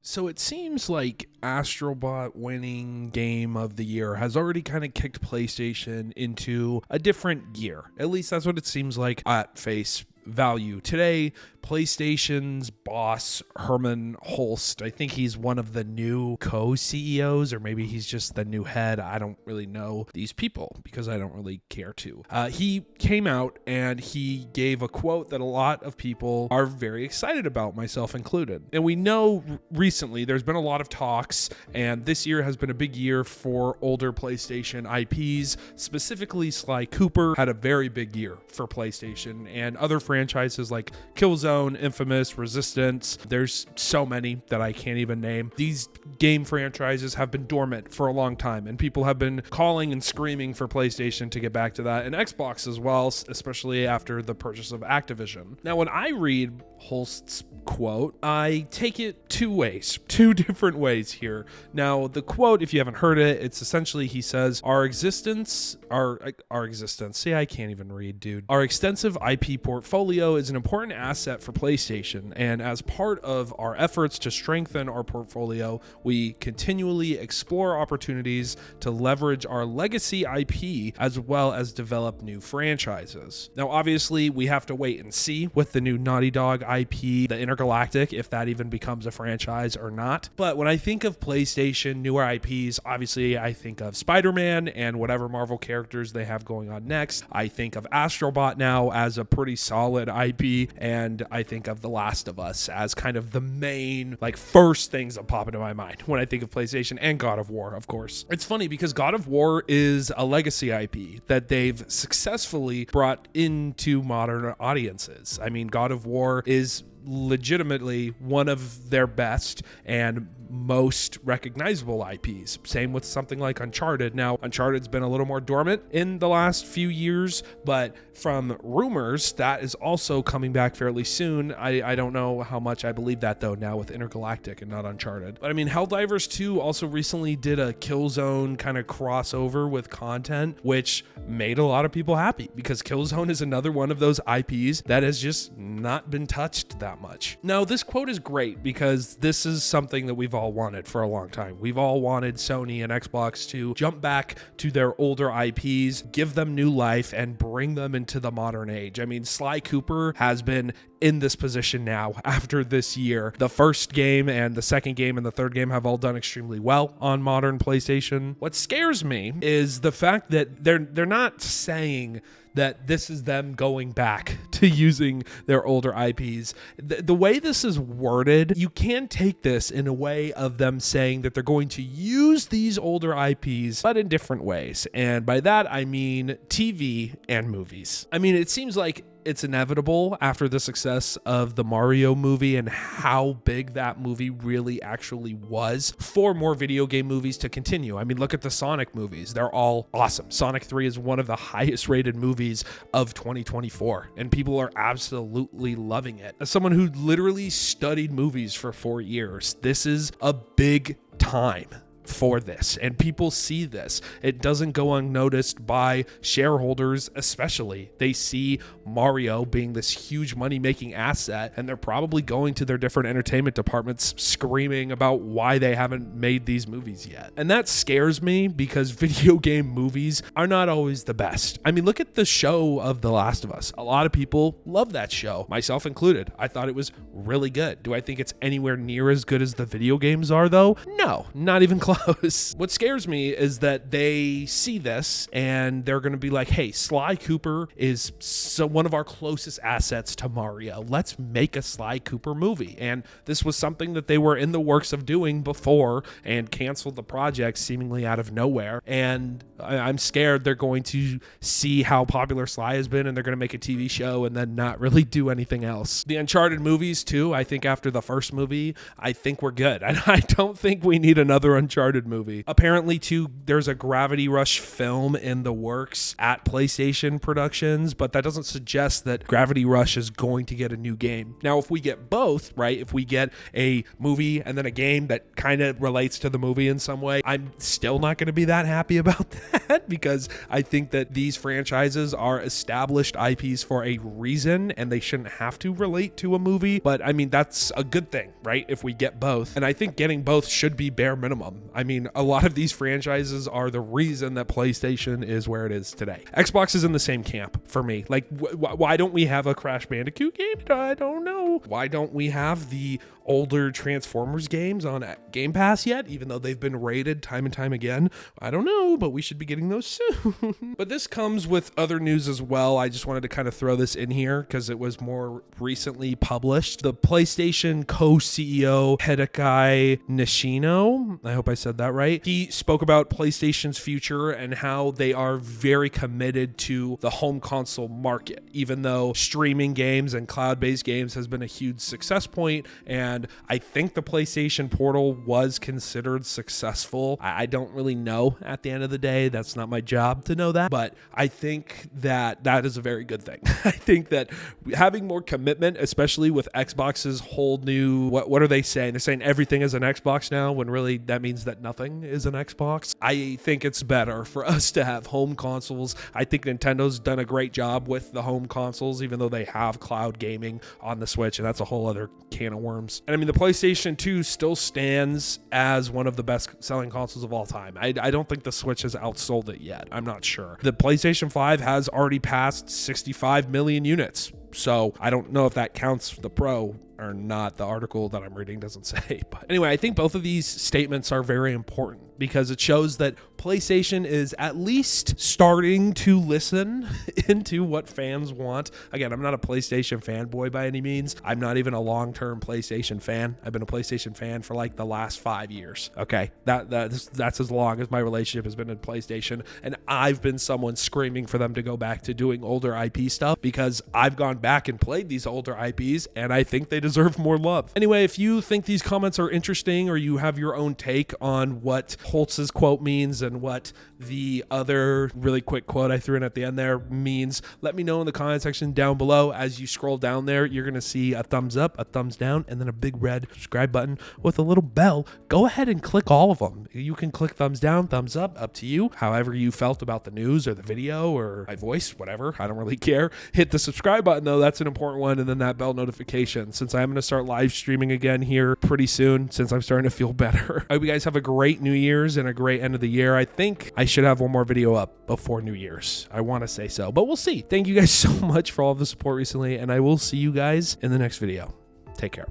So it seems like Astrobot winning Game of the Year has already kind of kicked PlayStation into a different gear. At least that's what it seems like at face value. Today, PlayStation's boss, Hermen Hulst, I think he's one of the new co-CEOs, or maybe he's just the new head. I don't really know these people because I don't really care to. He came out and he gave a quote that a lot of people are very excited about, myself included. And we know recently there's been a lot of talks, and this year has been a big year for older PlayStation IPs. Specifically, Sly Cooper had a very big year for PlayStation, and other franchises like Killzone, Infamous, Resistance. There's so many that I can't even name. These game franchises have been dormant for a long time, and people have been calling and screaming for PlayStation to get back to that, and Xbox as well, especially after the purchase of Activision. Now, when I read Hulst's quote, I take it two different ways here. Now, the quote, if you haven't heard it, it's essentially, he says, our existence, see, I can't even read, dude. Our extensive IP portfolio is an important asset for PlayStation, and as part of our efforts to strengthen our portfolio, we continually explore opportunities to leverage our legacy IP as well as develop new franchises. Now, obviously, we have to wait and see with the new Naughty Dog IP, the Intergalactic, if that even becomes a franchise or not. But when I think of PlayStation, newer IPs, obviously I think of Spider-Man and whatever Marvel characters they have going on next. I think of Astrobot now as a pretty solid IP, and I think of The Last of Us as kind of the main, first things that pop into my mind when I think of PlayStation, and God of War, of course. It's funny because God of War is a legacy IP that they've successfully brought into modern audiences. I mean, God of War is legitimately one of their best and most recognizable IPs. Same with something like Uncharted. Now, Uncharted's been a little more dormant in the last few years, but from rumors, that is also coming back fairly soon. I don't know how much I believe that, though, now with Intergalactic and not Uncharted. But I mean, Helldivers 2 also recently did a Killzone kind of crossover with content, which made a lot of people happy because Killzone is another one of those IPs that has just not been touched that much. Now, this quote is great because this is something that we've all wanted for a long time. We've all wanted Sony and Xbox to jump back to their older IPs, give them new life, and bring them into the modern age. I mean, Sly Cooper has been in this position now after this year. The first game and the second game and the third game have all done extremely well on modern PlayStation. What scares me is the fact that they're not saying that this is them going back to using their older IPs. The way this is worded, you can take this in a way of them saying that they're going to use these older IPs, but in different ways. And by that, I mean TV and movies. I mean, it seems like it's inevitable after the success of the Mario movie and how big that movie really actually was for more video game movies to continue. I mean, look at the Sonic movies. They're all awesome. Sonic 3 is one of the highest rated movies of 2024, and people are absolutely loving it. As someone who literally studied movies for 4 years, this is a big time for this, and people see this. It doesn't go unnoticed by shareholders, especially. They see Mario being this huge money-making asset, and they're probably going to their different entertainment departments screaming about why they haven't made these movies yet. And that scares me because video game movies are not always the best. I mean, look at the show of The Last of Us. A lot of people love that show, myself included. I thought it was really good. Do I think it's anywhere near as good as the video games are, though? No, not even close. What scares me is that they see this and they're going to be like, hey, Sly Cooper is one of our closest assets to Mario. Let's make a Sly Cooper movie. And this was something that they were in the works of doing before and canceled the project seemingly out of nowhere. And I'm scared they're going to see how popular Sly has been and they're going to make a TV show and then not really do anything else. The Uncharted movies, too, I think after the first movie, I think we're good. I don't think we need another Uncharted Uncharted movie. Apparently, too, there's a Gravity Rush film in the works at PlayStation Productions, but that doesn't suggest that Gravity Rush is going to get a new game. Now, if we get both, right, if we get a movie and then a game that kind of relates to the movie in some way, I'm still not going to be that happy about that because I think that these franchises are established IPs for a reason and they shouldn't have to relate to a movie. But I mean, that's a good thing, right? If we get both. And I think getting both should be bare minimum. I mean, a lot of these franchises are the reason that PlayStation is where it is today. Xbox is in the same camp for me. Like, why don't we have a Crash Bandicoot game? I don't know. Why don't we have the older Transformers games on Game Pass yet, even though they've been rated time and time again? I don't know, but we should be getting those soon. But this comes with other news as well. I just wanted to kind of throw this in here because it was more recently published. The PlayStation co-CEO Hideki Nishino, I hope I said that right, he spoke about PlayStation's future and how they are very committed to the home console market, even though streaming games and cloud-based games has been a huge success point. And I think the PlayStation Portal was considered successful. I don't really know at the end of the day. That's not my job to know that. But I think that that is a very good thing. I think that having more commitment, especially with Xbox's whole new, what are they saying? They're saying everything is an Xbox now, when really that means that nothing is an Xbox. I think it's better for us to have home consoles. I think Nintendo's done a great job with the home consoles, even though they have cloud gaming on the Switch, and that's a whole other can of worms. And I mean, the PlayStation 2 still stands as one of the best selling consoles of all time. I don't think the Switch has outsold it yet. I'm not sure. The PlayStation 5 has already passed 65 million units. So I don't know if that counts the Pro or not. The article that I'm reading doesn't say. But anyway, I think both of these statements are very important because it shows that PlayStation is at least starting to listen into what fans want. Again, I'm not a PlayStation fanboy by any means. I'm not even a long-term PlayStation fan. I've been a PlayStation fan for like the last 5 years. Okay, that's as long as my relationship has been in PlayStation, and I've been someone screaming for them to go back to doing older IP stuff because I've gone back and played these older IPs, and I think they deserve more love. Anyway, if you think these comments are interesting or you have your own take on what Hulst's quote means and what the other really quick quote I threw in at the end there means, let me know in the comment section down below. As you scroll down there, you're going to see a thumbs up, a thumbs down, and then a big red subscribe button with a little bell. Go ahead and click all of them. You can click thumbs down, thumbs up to you. However you felt about the news or the video or my voice, whatever. I don't really care. Hit the subscribe button though. That's an important one. And then that bell notification, since I'm going to start live streaming again here pretty soon, since I'm starting to feel better. I hope you guys have a great New Year's and a great end of the year. I think I should have one more video up before New Year's. I want to say so, but we'll see. Thank you guys so much for all of the support recently, and I will see you guys in the next video. Take care.